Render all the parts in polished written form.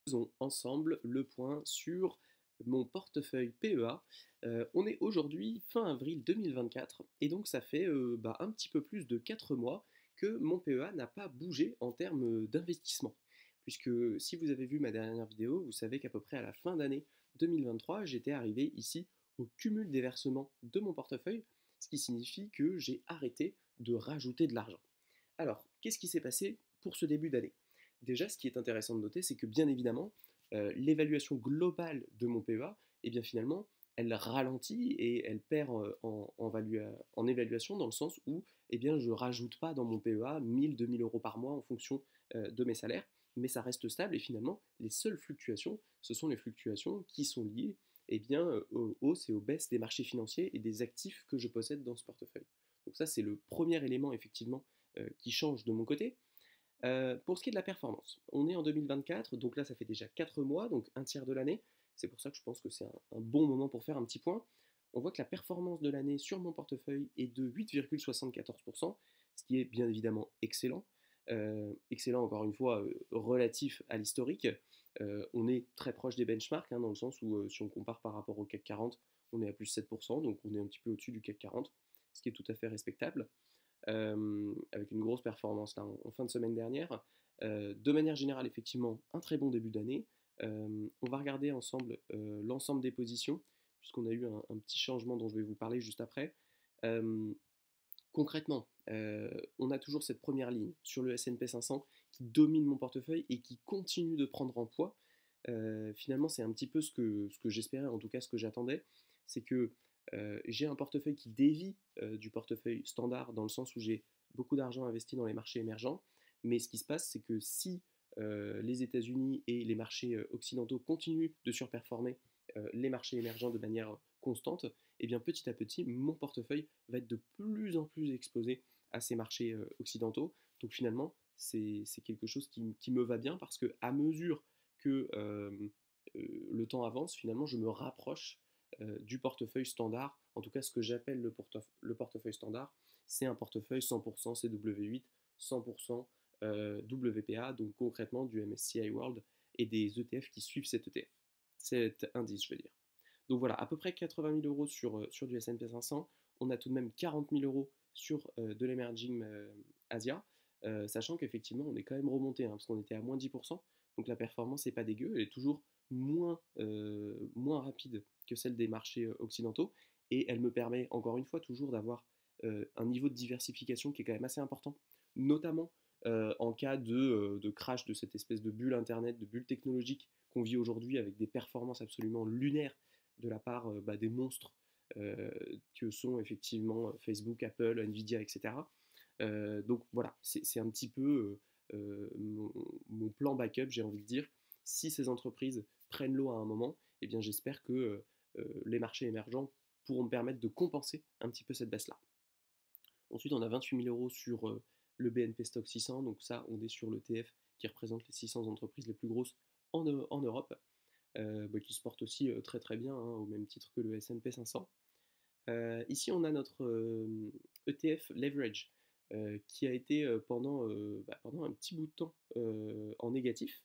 Faisons ensemble le point sur mon portefeuille PEA. On est aujourd'hui fin avril 2024 et donc ça fait un petit peu plus de 4 mois que mon PEA n'a pas bougé en termes d'investissement. Puisque si vous avez vu ma dernière vidéo, vous savez qu'à peu près à la fin d'année 2023, j'étais arrivé ici au cumul des versements de mon portefeuille, ce qui signifie que j'ai arrêté de rajouter de l'argent. Alors, qu'est-ce qui s'est passé pour ce début d'année? Déjà, ce qui est intéressant de noter, c'est que bien évidemment, l'évaluation globale de mon PEA, eh bien finalement, elle ralentit et elle perd en évaluation dans le sens où eh bien, je ne rajoute pas dans mon PEA 1000-2000 euros par mois en fonction de mes salaires, mais ça reste stable et finalement, les seules fluctuations, ce sont les fluctuations qui sont liées eh bien, aux hausses et aux baisses des marchés financiers et des actifs que je possède dans ce portefeuille. Donc ça, c'est le premier élément effectivement qui change de mon côté. Pour ce qui est de la performance, on est en 2024, donc là ça fait déjà 4 mois, donc un tiers de l'année. C'est pour ça que je pense que c'est un bon moment pour faire un petit point. On voit que la performance de l'année sur mon portefeuille est de 8,74%, ce qui est bien évidemment excellent. Excellent encore une fois relatif à l'historique. On est très proche des benchmarks, hein, dans le sens où si on compare par rapport au CAC 40, on est à plus 7%, donc on est un petit peu au-dessus du CAC 40, ce qui est tout à fait respectable avec une grosse performance là, en fin de semaine dernière. De manière générale, effectivement, un très bon début d'année. On va regarder ensemble l'ensemble des positions, puisqu'on a eu un petit changement dont je vais vous parler juste après. Euh, Concrètement, on a toujours cette première ligne sur le S&P 500 qui domine mon portefeuille et qui continue de prendre en poids. Finalement, c'est un petit peu ce que j'espérais, en tout cas ce que j'attendais, c'est que j'ai un portefeuille qui dévie du portefeuille standard dans le sens où j'ai beaucoup d'argent investi dans les marchés émergents. Mais ce qui se passe, c'est que si les États-Unis et les marchés occidentaux continuent de surperformer les marchés émergents de manière constante, et bien petit à petit, mon portefeuille va être de plus en plus exposé à ces marchés occidentaux. Donc finalement, c'est quelque chose qui me va bien parce que à mesure que le temps avance, finalement, je me rapproche du portefeuille standard. En tout cas, ce que j'appelle le portefeuille standard, c'est un portefeuille 100% CW8, 100% WPA, donc concrètement du MSCI World et des ETF qui suivent cet ETF, cet indice, je veux dire. Donc voilà, à peu près 80 000 euros sur du S&P 500. On a tout de même 40 000 euros sur de l'Emerging Asia, sachant qu'effectivement, on est quand même remonté, hein, parce qu'on était à moins 10%. Donc la performance n'est pas dégueu, elle est toujours moins rapide que celle des marchés occidentaux. Et elle me permet, encore une fois, toujours d'avoir un niveau de diversification qui est quand même assez important, notamment en cas de crash de cette espèce de bulle Internet, de bulle technologique qu'on vit aujourd'hui avec des performances absolument lunaires de la part des monstres euh, que sont effectivement Facebook, Apple, Nvidia, etc. Donc voilà, c'est un petit peu mon plan backup, j'ai envie de dire. Si ces entreprises prennent l'eau à un moment, eh bien j'espère que les marchés émergents pourront me permettre de compenser un petit peu cette baisse-là. Ensuite, on a 28 000 euros sur le BNP Stock 600, donc ça, on est sur l'ETF qui représente les 600 entreprises les plus grosses en Europe, qui se porte aussi très très bien, hein, au même titre que le S&P 500. Ici, on a notre ETF Leverage qui a été pendant un petit bout de temps en négatif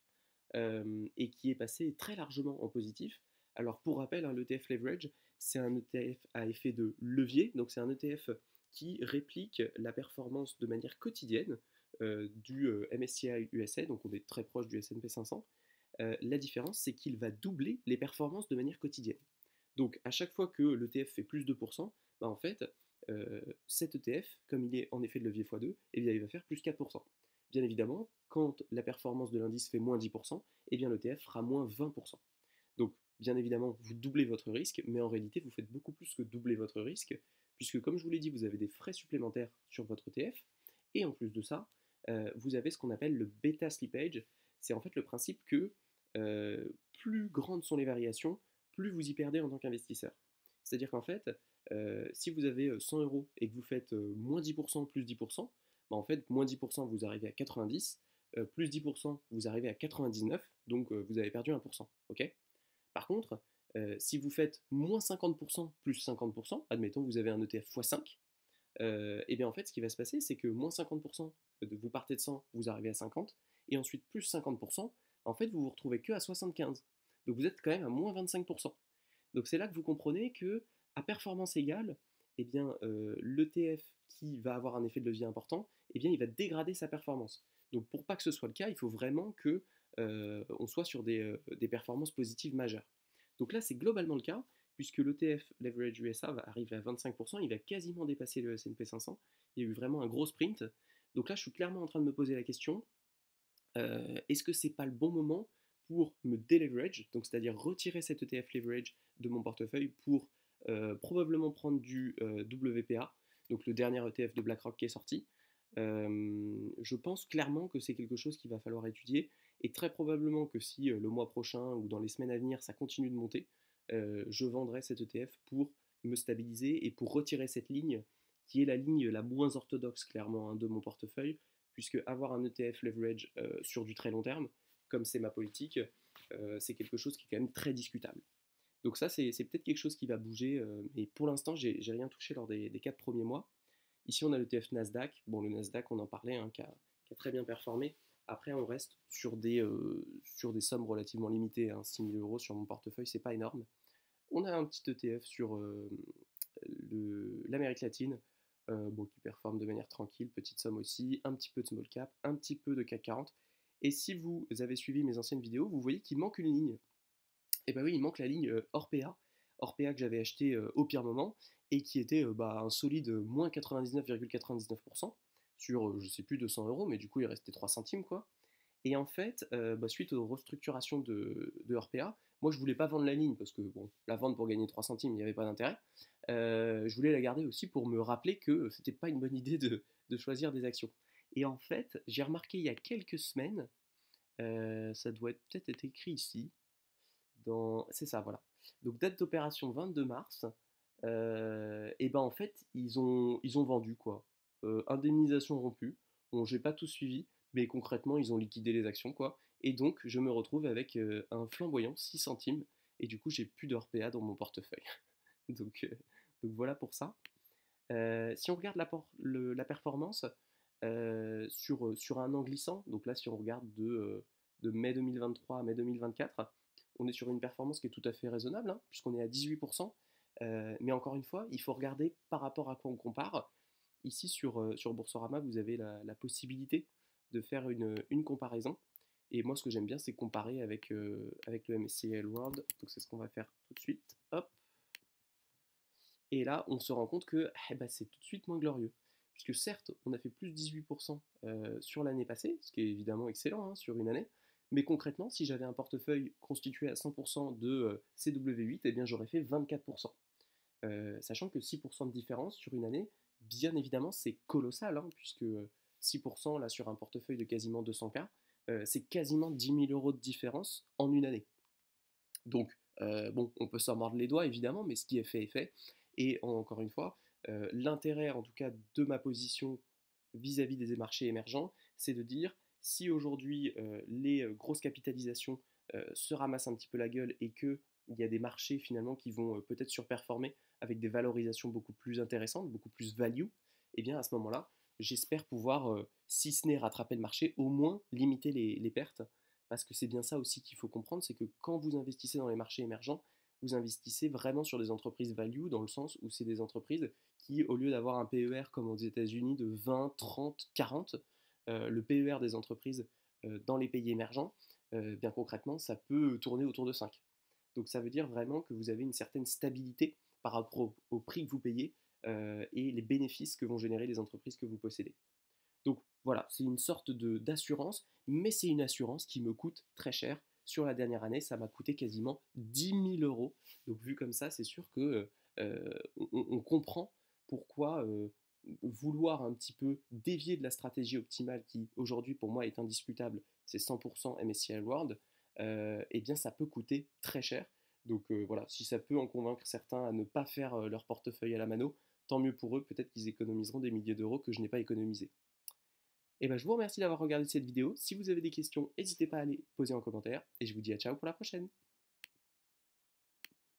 et qui est passé très largement en positif. Alors, pour rappel, hein, l'ETF Leverage, c'est un ETF à effet de levier, donc c'est un ETF qui réplique la performance de manière quotidienne du MSCI USA, donc on est très proche du S&P 500. La différence, c'est qu'il va doubler les performances de manière quotidienne. Donc à chaque fois que l'ETF fait plus 2%, bah, en fait, cet ETF, comme il est en effet de levier x2, eh bien, il va faire plus 4%. Bien évidemment, quand la performance de l'indice fait moins 10%, eh bien l'ETF fera moins 20%. Donc bien évidemment, vous doublez votre risque, mais en réalité, vous faites beaucoup plus que doubler votre risque, puisque comme je vous l'ai dit, vous avez des frais supplémentaires sur votre ETF, et en plus de ça, vous avez ce qu'on appelle le beta slippage. C'est en fait le principe que plus grandes sont les variations, plus vous y perdez en tant qu'investisseur. C'est-à-dire qu'en fait, si vous avez 100 euros et que vous faites moins 10%, plus 10%, bah en fait, moins 10%, vous arrivez à 90, plus 10%, vous arrivez à 99, donc vous avez perdu 1%. Ok. Par contre, si vous faites moins 50%, plus 50%, admettons que vous avez un ETF x5, et bien en fait, ce qui va se passer, c'est que moins 50%, vous partez de 100, vous arrivez à 50, et ensuite plus 50%, en fait, vous vous retrouvez que à 75. Donc vous êtes quand même à moins 25%. Donc c'est là que vous comprenez que à performance égale, eh bien, l'ETF qui va avoir un effet de levier important, eh bien, il va dégrader sa performance. Donc pour pas que ce soit le cas, il faut vraiment que on soit sur des performances positives majeures. Donc là, c'est globalement le cas, puisque l'ETF Leverage USA va arriver à 25%, il va quasiment dépasser le S&P 500. Il y a eu vraiment un gros sprint. Donc là, je suis clairement en train de me poser la question, est-ce que c'est pas le bon moment pour me deleverage, donc c'est-à-dire retirer cet ETF leverage de mon portefeuille pour probablement prendre du WPA, donc le dernier ETF de BlackRock qui est sorti. Je pense clairement que c'est quelque chose qu'il va falloir étudier et très probablement que si le mois prochain ou dans les semaines à venir ça continue de monter, je vendrai cet ETF pour me stabiliser et pour retirer cette ligne qui est la ligne la moins orthodoxe clairement, hein, de mon portefeuille, puisque avoir un ETF leverage sur du très long terme, comme c'est ma politique, c'est quelque chose qui est quand même très discutable. Donc ça, c'est peut-être quelque chose qui va bouger, mais pour l'instant, j'ai rien touché lors des 4 premiers mois. Ici, on a l'ETF Nasdaq. Bon, le Nasdaq, on en parlait, hein, qui a très bien performé. Après, on reste sur des sommes relativement limitées, hein, 6 000 euros sur mon portefeuille, c'est pas énorme. On a un petit ETF sur l'Amérique latine, bon, qui performe de manière tranquille, petite somme aussi, un petit peu de small cap, un petit peu de CAC 40. Et si vous avez suivi mes anciennes vidéos, vous voyez qu'il manque une ligne. Et bah oui, il manque la ligne Orpea. Orpea que j'avais acheté au pire moment et qui était un solide moins 99,99% sur, je sais plus, 200 euros, mais du coup il restait 3 centimes quoi. Et en fait, suite aux restructurations de Orpea, moi je voulais pas vendre la ligne parce que bon, la vendre pour gagner 3 centimes, il n'y avait pas d'intérêt. Je voulais la garder aussi pour me rappeler que c'était pas une bonne idée de choisir des actions. Et en fait, j'ai remarqué il y a quelques semaines, ça doit peut-être être écrit ici, c'est ça, voilà. Donc date d'opération 22 mars, et ben en fait, ils ont vendu quoi. Indemnisation rompue. Bon, j'ai pas tout suivi, mais concrètement, ils ont liquidé les actions quoi. Et donc, je me retrouve avec un flamboyant 6 centimes, et du coup, j'ai plus d'Orpea dans mon portefeuille. donc, euh, donc voilà pour ça. Si on regarde la performance sur un an glissant, donc là, si on regarde de mai 2023 à mai 2024, on est sur une performance qui est tout à fait raisonnable, hein, puisqu'on est à 18%. Mais encore une fois, il faut regarder par rapport à quoi on compare. Ici, sur Boursorama, vous avez la possibilité de faire une comparaison. Et moi, ce que j'aime bien, c'est comparer avec le MSCI World. Donc, c'est ce qu'on va faire tout de suite. Hop. Et là, on se rend compte que c'est tout de suite moins glorieux. Puisque certes, on a fait plus de 18% sur l'année passée, ce qui est évidemment excellent, hein, sur une année. Mais concrètement, si j'avais un portefeuille constitué à 100% de CW8, eh bien j'aurais fait 24%. Sachant que 6% de différence sur une année, bien évidemment, c'est colossal, hein, puisque 6% là, sur un portefeuille de quasiment 200K, c'est quasiment 10 000 euros de différence en une année. Donc, bon, on peut s'en mordre les doigts évidemment, mais ce qui est fait est fait. Et encore une fois, l'intérêt en tout cas de ma position vis-à-vis des marchés émergents, c'est de dire si aujourd'hui les grosses capitalisations se ramassent un petit peu la gueule et qu'il y a des marchés finalement qui vont peut-être surperformer avec des valorisations beaucoup plus intéressantes, beaucoup plus value, et bien à ce moment-là, j'espère pouvoir, si ce n'est rattraper le marché, au moins limiter les pertes parce que c'est bien ça aussi qu'il faut comprendre, c'est que quand vous investissez dans les marchés émergents, vous investissez vraiment sur des entreprises value, dans le sens où c'est des entreprises qui, au lieu d'avoir un PER comme aux États-Unis de 20, 30, 40, le PER des entreprises dans les pays émergents, bien concrètement, ça peut tourner autour de 5. Donc ça veut dire vraiment que vous avez une certaine stabilité par rapport au prix que vous payez et les bénéfices que vont générer les entreprises que vous possédez. Donc voilà, c'est une sorte d'assurance, mais c'est une assurance qui me coûte très cher. Sur la dernière année, ça m'a coûté quasiment 10 000 euros. Donc vu comme ça, c'est sûr que on comprend pourquoi vouloir un petit peu dévier de la stratégie optimale qui aujourd'hui pour moi est indiscutable, c'est 100% MSCI World, eh bien ça peut coûter très cher. Donc voilà, si ça peut en convaincre certains à ne pas faire leur portefeuille à la mano, tant mieux pour eux, peut-être qu'ils économiseront des milliers d'euros que je n'ai pas économisés. Et ben, je vous remercie d'avoir regardé cette vidéo. Si vous avez des questions, n'hésitez pas à les poser en commentaire. Et je vous dis à ciao pour la prochaine.